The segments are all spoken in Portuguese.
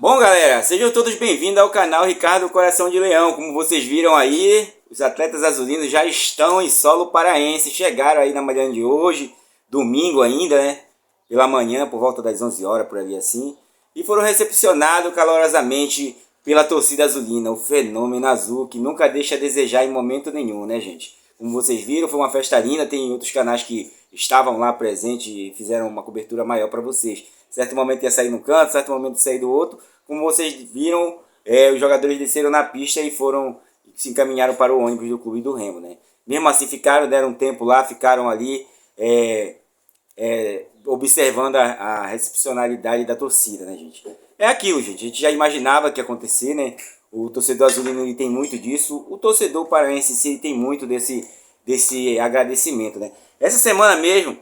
Bom, galera, sejam todos bem-vindos ao canal Ricardo Coração de Leão. Como vocês viram aí, os atletas azulinos já estão em solo paraense. Chegaram aí na manhã de hoje, domingo ainda, né? Pela manhã, por volta das 11 horas, por ali assim. E foram recepcionados calorosamente pela torcida azulina, o fenômeno azul, que nunca deixa a desejar em momento nenhum, né, gente? Como vocês viram, foi uma festa linda. Tem outros canais que estavam lá presentes e fizeram uma cobertura maior para vocês. Certo momento ia sair num canto, certo momento ia sair do outro. Como vocês viram, os jogadores desceram na pista e se encaminharam para o ônibus do Clube do Remo, né? Mesmo assim deram um tempo lá, ficaram ali observando a recepcionalidade da torcida, né, gente? É aquilo, gente. A gente já imaginava que ia acontecer, né? O torcedor azulino ele tem muito disso. O torcedor paraense ele tem muito desse agradecimento, né? Essa semana mesmo,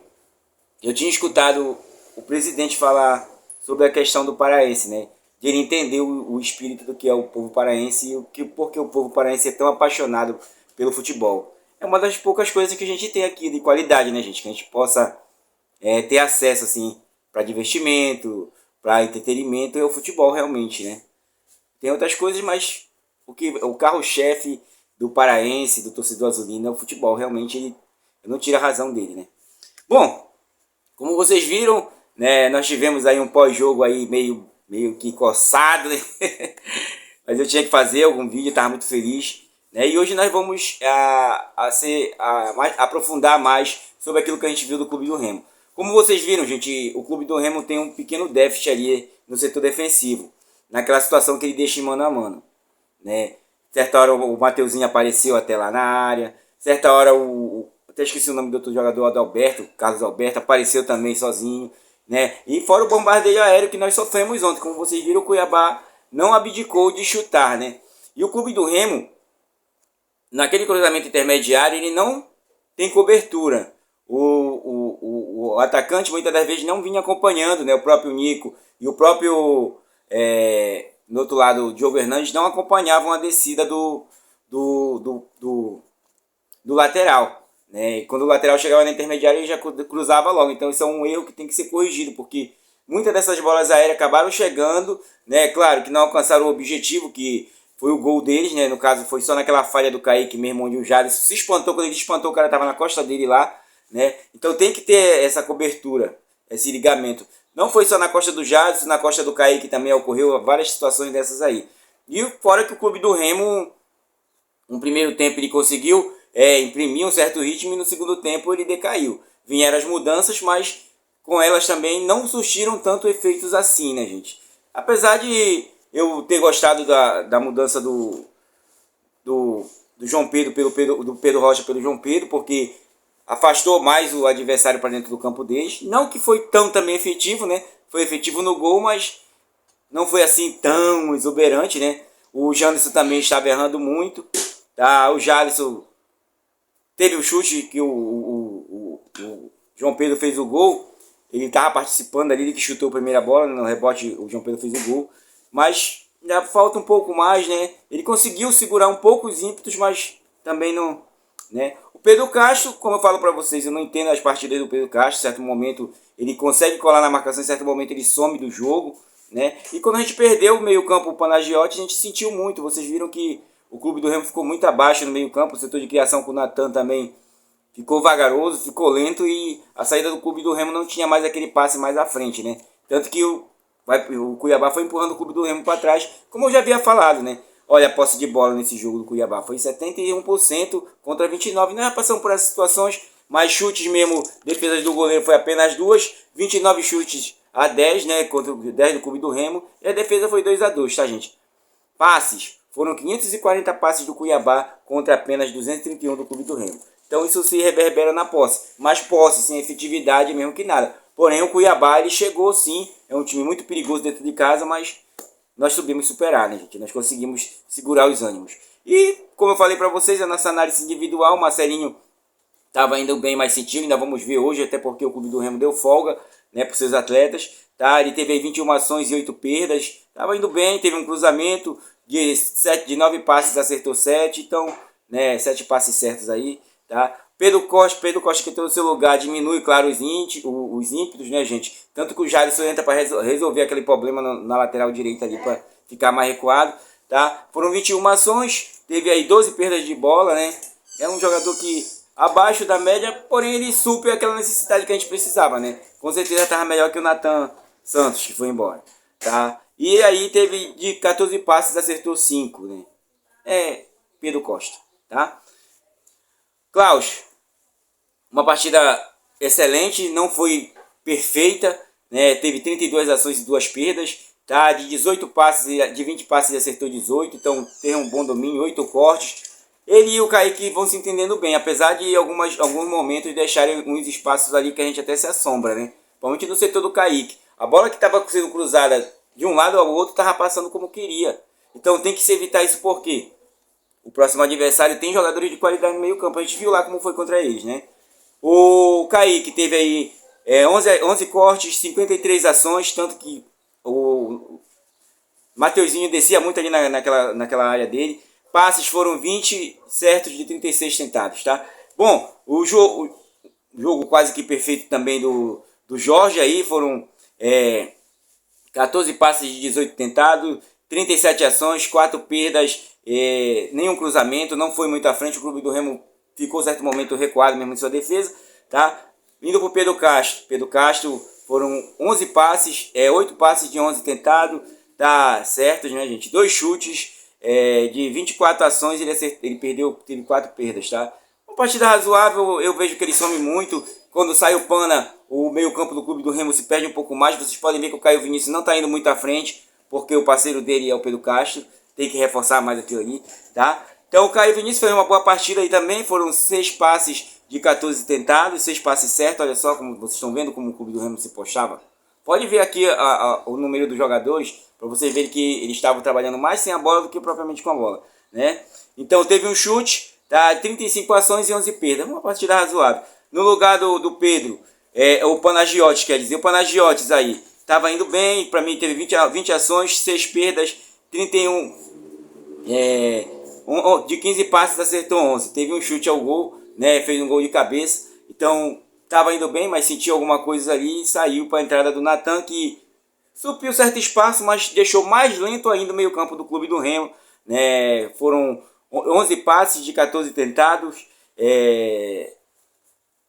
eu tinha escutado o presidente falar sobre a questão do paraense, né? De ele entender o espírito do que é o povo paraense e porque o povo paraense é tão apaixonado pelo futebol. É uma das poucas coisas que a gente tem aqui de qualidade, né, gente? Que a gente possa ter acesso, assim, para divertimento, para entretenimento, é o futebol realmente, né? Tem outras coisas, mas o carro-chefe do paraense, do torcedor azulino, é o futebol. Realmente, eu não tiro a razão dele, né? Bom, como vocês viram, né, nós tivemos aí um pós-jogo aí meio que coçado, né? Mas eu tinha que fazer algum vídeo, estava muito feliz. Né? E hoje nós vamos aprofundar mais sobre aquilo que a gente viu do Clube do Remo. Como vocês viram, gente, o Clube do Remo tem um pequeno déficit ali no setor defensivo. Naquela situação que ele deixa em mano a mano. Né? Certa hora o Mateuzinho apareceu até lá na área. Certa hora até esqueci o nome do outro jogador, Adalberto, Carlos Alberto, apareceu também sozinho. Né? E fora o bombardeio aéreo que nós sofremos ontem. Como vocês viram, o Cuiabá não abdicou de chutar. Né? E o Clube do Remo, naquele cruzamento intermediário, ele não tem cobertura. O atacante muitas das vezes não vinha acompanhando, né? O próprio Nico e o próprio no outro lado o Diogo Hernandes não acompanhavam a descida do lateral, né? E quando o lateral chegava na intermediária ele já cruzava logo. Então isso é um erro que tem que ser corrigido, porque muitas dessas bolas aéreas acabaram chegando, né? Claro que não alcançaram o objetivo, que foi o gol deles, né? No caso foi só naquela falha do Kaique mesmo, onde o Jadson se espantou. Quando ele espantou, o cara estava na costa dele lá, né? Então tem que ter essa cobertura, esse ligamento. Não foi só na costa do Jadson, na costa do Kaique também ocorreu várias situações dessas aí. E fora que o Clube do Remo, no primeiro tempo ele conseguiu imprimir um certo ritmo e no segundo tempo ele decaiu. Vieram as mudanças, mas com elas também não surtiram tanto efeitos assim, né, gente? Apesar de eu ter gostado da mudança do João Pedro do Pedro Rocha pelo João Pedro, porque afastou mais o adversário para dentro do campo deles. Não que foi tão também efetivo, né? Foi efetivo no gol, mas não foi assim tão exuberante, né? O Janderson também estava errando muito. Tá? O Jalisson teve o chute que o João Pedro fez o gol. Ele estava participando ali, ele que chutou a primeira bola. No rebote, o João Pedro fez o gol. Mas ainda falta um pouco mais, né? Ele conseguiu segurar um pouco os ímpetos, mas também não, né? O Pedro Castro, como eu falo para vocês, eu não entendo as partidas do Pedro Castro. Em certo momento ele consegue colar na marcação, em certo momento ele some do jogo, né? E quando a gente perdeu o meio-campo, o Panagiotti, a gente sentiu muito. Vocês viram que o Clube do Remo ficou muito abaixo no meio-campo. O setor de criação com o Natan também ficou vagaroso, ficou lento, e a saída do Clube do Remo não tinha mais aquele passe mais à frente, né? Tanto que o Cuiabá foi empurrando o Clube do Remo para trás, como eu já havia falado, né? Olha, a posse de bola nesse jogo do Cuiabá foi 71% contra 29%. Nós já passamos por essas situações, mas chutes mesmo, defesas do goleiro foi apenas 2, 29 chutes a 10, né? Contra 10 do Clube do Remo, e a defesa foi 2-2, tá, gente? Passes, foram 540 passes do Cuiabá contra apenas 231 do Clube do Remo. Então isso se reverbera na posse, mas posse sem efetividade mesmo que nada. Porém o Cuiabá ele chegou sim, é um time muito perigoso dentro de casa, mas nós subimos superar, né, gente? Nós conseguimos segurar os ânimos. E como eu falei para vocês, a nossa análise individual, o Marcelinho estava indo bem mais sentido, ainda vamos ver hoje, até porque o Clube do Remo deu folga, né, para os seus atletas. Tá? Ele teve aí 21 ações e 8 perdas, estava indo bem, teve um cruzamento de 9 passes, acertou 7, então, né, 7 passes certos aí. Tá? Pedro Costa que entrou no seu lugar diminui, claro, os ímpetos, né, gente? Tanto que o Jadson entra para resolver aquele problema na lateral direita ali, para ficar mais recuado, tá? Foram 21 ações, teve aí 12 perdas de bola, né? É um jogador que abaixo da média, porém ele supre aquela necessidade que a gente precisava, né? Com certeza estava melhor que o Nathan Santos, que foi embora, tá? E aí teve de 14 passes, acertou 5, né? É Pedro Costa, tá? Klaus, uma partida excelente, não foi perfeita, né? Teve 32 ações e 2 perdas, tá? De 18 passes, de 20 passes ele acertou 18, então teve um bom domínio, 8 cortes. Ele e o Kaique vão se entendendo bem, apesar de alguns momentos deixarem uns espaços ali que a gente até se assombra, né? Principalmente no setor do Kaique. A bola que estava sendo cruzada de um lado ao outro estava passando como queria. Então tem que se evitar isso porque o próximo adversário tem jogadores de qualidade no meio campo. A gente viu lá como foi contra eles, né? O Kaique teve aí 11 cortes, 53 ações, tanto que o Mateuzinho descia muito ali naquela área dele. Passes foram 20 certos de 36 tentados, tá? Bom, o jogo quase que perfeito também do Jorge aí, foram 14 passes de 18 tentados, 37 ações, 4 perdas, nenhum cruzamento, não foi muito à frente, o clube do Remo ficou certo momento recuado mesmo em sua defesa, tá? Indo para o Pedro Castro. Pedro Castro foram 11 passes, 8 passes de 11 tentados, tá certo, né, gente? 2 chutes, de 24 ações, ele perdeu, teve 4 perdas, tá? Uma partida razoável, eu vejo que ele some muito. Quando sai o Pana, o meio campo do clube do Remo se perde um pouco mais. Vocês podem ver que o Caio Vinícius não está indo muito à frente, porque o parceiro dele é o Pedro Castro, tem que reforçar mais aquilo ali, tá? Então o Caio Vinícius fez uma boa partida aí também, foram 6 passes de 14 tentados, 6 passes certos, olha só como vocês estão vendo como o clube do Remo se postava. Pode ver aqui o número dos jogadores, para vocês verem que eles estavam trabalhando mais sem a bola do que propriamente com a bola, né? Então teve um chute, tá? 35 ações e 11 perdas, uma partida razoável. No lugar do Pedro, o Panagiotis, quer dizer, o Panagiotis aí estava indo bem, para mim teve 20 ações, 6 perdas, 31, de 15 passes acertou 11, teve um chute ao gol, né? Fez um gol de cabeça, então estava indo bem, mas sentiu alguma coisa ali e saiu para a entrada do Nathan, que supriu certo espaço, mas deixou mais lento ainda o meio campo do clube do Remo, né? Foram 11 passes de 14 tentados,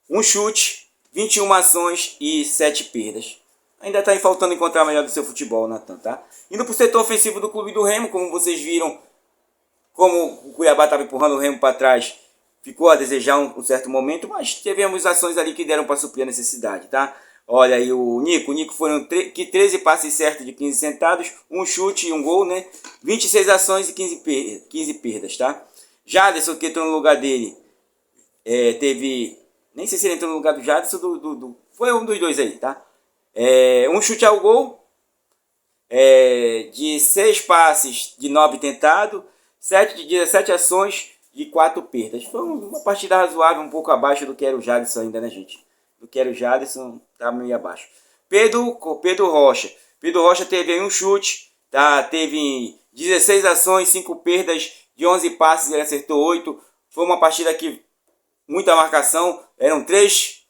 um chute, 21 ações e 7 perdas. Ainda está faltando encontrar o melhor do seu futebol, Nathan, tá? Indo para o setor ofensivo do clube do Remo, como vocês viram, como o Cuiabá estava empurrando o Remo para trás, ficou a desejar um certo momento, mas tivemos ações ali que deram para suprir a necessidade, tá? Olha aí o Nico foram 13 passes certos de 15 tentados, um chute e um gol, né? 26 ações e 15 perdas, tá? Jadson, que entrou no lugar dele, teve... Nem sei se ele entrou no lugar do Jadson, foi um dos dois aí, tá? Um chute ao gol, de 6 passes de 9 tentados, 17 ações e 4 perdas. Foi uma partida razoável, um pouco abaixo do que era o Jadson ainda, né, gente? Do que era o Jadson, tá meio abaixo. Pedro Rocha. Pedro Rocha teve aí um chute, tá? Teve 16 ações, 5 perdas, de 11 passes ele acertou 8. Foi uma partida que muita marcação, eram três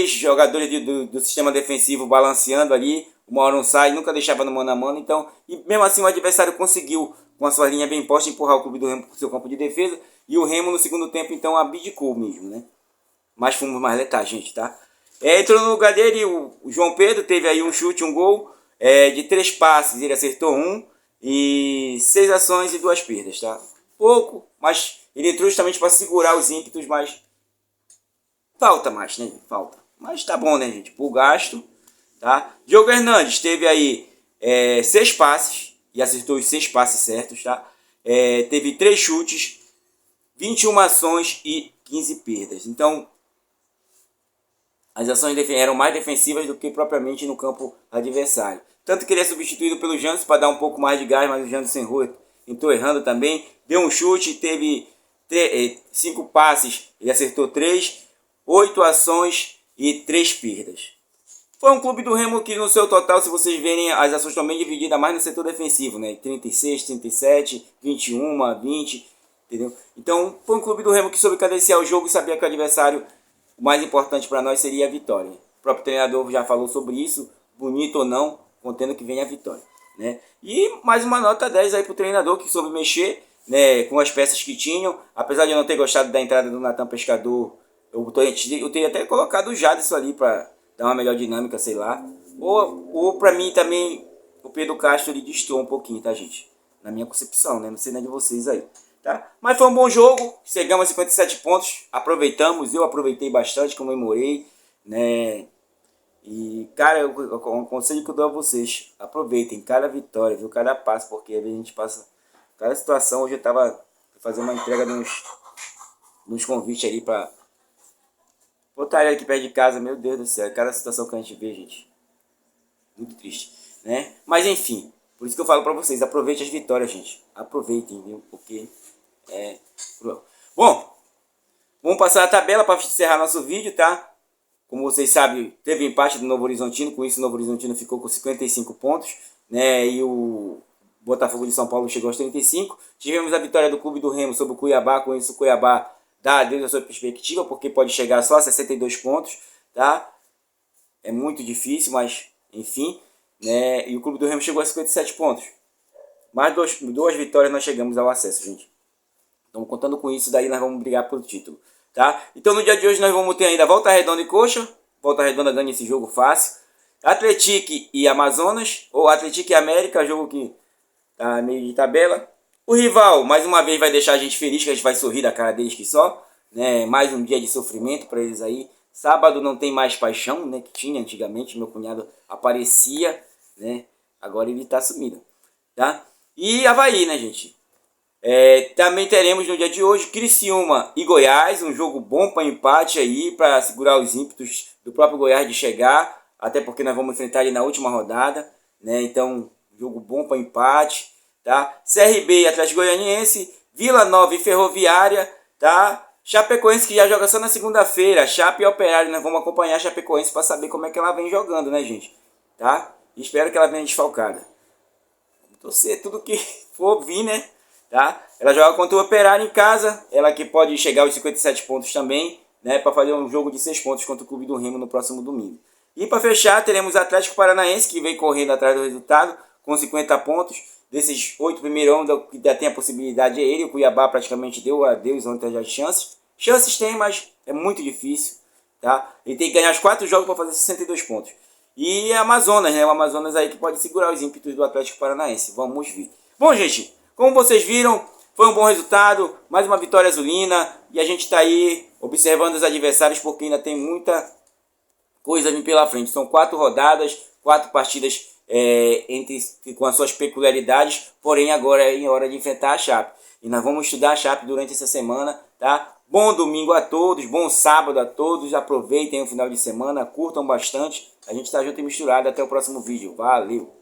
jogadores do sistema defensivo balanceando ali, uma hora um sai, nunca deixava no mano a mano, então, e mesmo assim o adversário conseguiu, com a sua linha bem posta, empurrar o clube do Remo para o seu campo de defesa, e o Remo no segundo tempo, então, abdicou mesmo, né? Mas fomos mais letais, gente, tá? Entrou no lugar dele o João Pedro, teve aí um chute, um gol, de 3 passes, ele acertou 1, e 6 ações e 2 perdas, tá? Pouco, mas ele entrou justamente para segurar os ímpetos, mas falta mais, né? Falta. Mas tá bom, né, gente? Por gasto, tá? Diogo Hernandes teve aí 6 passes e acertou os 6 passes certos, tá? Teve 3 chutes, 21 ações e 15 perdas. Então, as ações eram mais defensivas do que propriamente no campo adversário. Tanto que ele é substituído pelo Jansen para dar um pouco mais de gás, mas o Jansen entrou errando também. Deu um chute, teve 5 passes, ele acertou 3, 8 ações e 3 perdas. Foi um clube do Remo que no seu total, se vocês verem, as ações estão bem divididas mais no setor defensivo, né? 36, 37, 21, 20. entendeu? Então, foi um clube do Remo que soube cadenciar o jogo e sabia que o adversário, o mais importante para nós seria a vitória. O próprio treinador já falou sobre isso, bonito ou não, contendo que venha a vitória, né? E mais uma nota 10 aí pro treinador que soube mexer, né, com as peças que tinham. Apesar de eu não ter gostado da entrada do Natan Pescador, eu teria até colocado o Jadson ali para dar uma melhor dinâmica, sei lá. Ou para mim também o Pedro Castro ele destoou um pouquinho, tá, gente? Na minha concepção, né? Não sei nem de vocês aí, tá? Mas foi um bom jogo, chegamos a 57 pontos, aproveitamos, eu aproveitei bastante, comemorei, né? E, cara, o conselho que eu dou a vocês, aproveitem cada vitória, viu? Cada passo, porque às vezes a gente passa cada situação. Hoje eu tava fazendo uma entrega de uns convites ali pra botar ele aqui perto de casa, meu Deus do céu, cada situação que a gente vê, gente, muito triste, né? Mas enfim, por isso que eu falo pra vocês, aproveitem as vitórias, gente, aproveitem, viu? Porque é... Bom, vamos passar a tabela para encerrar nosso vídeo, tá? Como vocês sabem, teve empate do Novo Horizontino, com isso o Novo Horizontino ficou com 55 pontos, né? E o Botafogo de São Paulo chegou aos 35. Tivemos a vitória do Clube do Remo sobre o Cuiabá, com isso o Cuiabá dá adeus a sua perspectiva, porque pode chegar só a 62 pontos, tá? É muito difícil, mas enfim, né? E o Clube do Remo chegou a 57 pontos. Mais duas vitórias nós chegamos ao acesso, gente. Então, contando com isso, daí nós vamos brigar pelo título, tá? Então, no dia de hoje, nós vamos ter ainda Volta Redonda e Coxa. Volta Redonda ganha esse jogo fácil. Atlético e Amazonas, ou Atlético e América, jogo que tá meio de tabela. O rival, mais uma vez, vai deixar a gente feliz, que a gente vai sorrir da cara deles que só, né? Mais um dia de sofrimento para eles aí. Sábado não tem mais paixão, né? Que tinha antigamente, meu cunhado aparecia, né? Agora ele tá sumido, tá? E Avaí, né, gente? Também teremos no dia de hoje Criciúma e Goiás, um jogo bom para empate aí, para segurar os ímpetos do próprio Goiás de chegar, até porque nós vamos enfrentar ele na última rodada, né? Então, jogo bom para empate, tá? CRB e Atlético Goianiense, Vila Nova e Ferroviária, tá? Chapecoense que já joga só na segunda-feira, Chape e Operário, nós vamos acompanhar a Chapecoense para saber como é que ela vem jogando, né, gente? Tá? E espero que ela venha desfalcada. Vamos torcer tudo que for vir, né? Tá? Ela joga contra o Operário em casa, ela que pode chegar aos 57 pontos também, né, para fazer um jogo de 6 pontos contra o Clube do Remo no próximo domingo. E para fechar, teremos o Atlético Paranaense, que vem correndo atrás do resultado, com 50 pontos. Desses 8 primeiros, o que já tem a possibilidade é ele. O Cuiabá praticamente deu adeus ontem as chances. Chances tem, mas é muito difícil, tá? Ele tem que ganhar os 4 jogos para fazer 62 pontos. E a Amazonas, né? O Amazonas aí que pode segurar os ímpetos do Atlético Paranaense. Vamos ver. Bom, gente, como vocês viram, foi um bom resultado, mais uma vitória azulina, e a gente está aí observando os adversários porque ainda tem muita coisa a vir pela frente. São 4 rodadas, 4 partidas com as suas peculiaridades, porém agora é hora de enfrentar a Chape. E nós vamos estudar a Chape durante essa semana, tá? Bom domingo a todos, bom sábado a todos, aproveitem o final de semana, curtam bastante. A gente está junto e misturado, até o próximo vídeo. Valeu!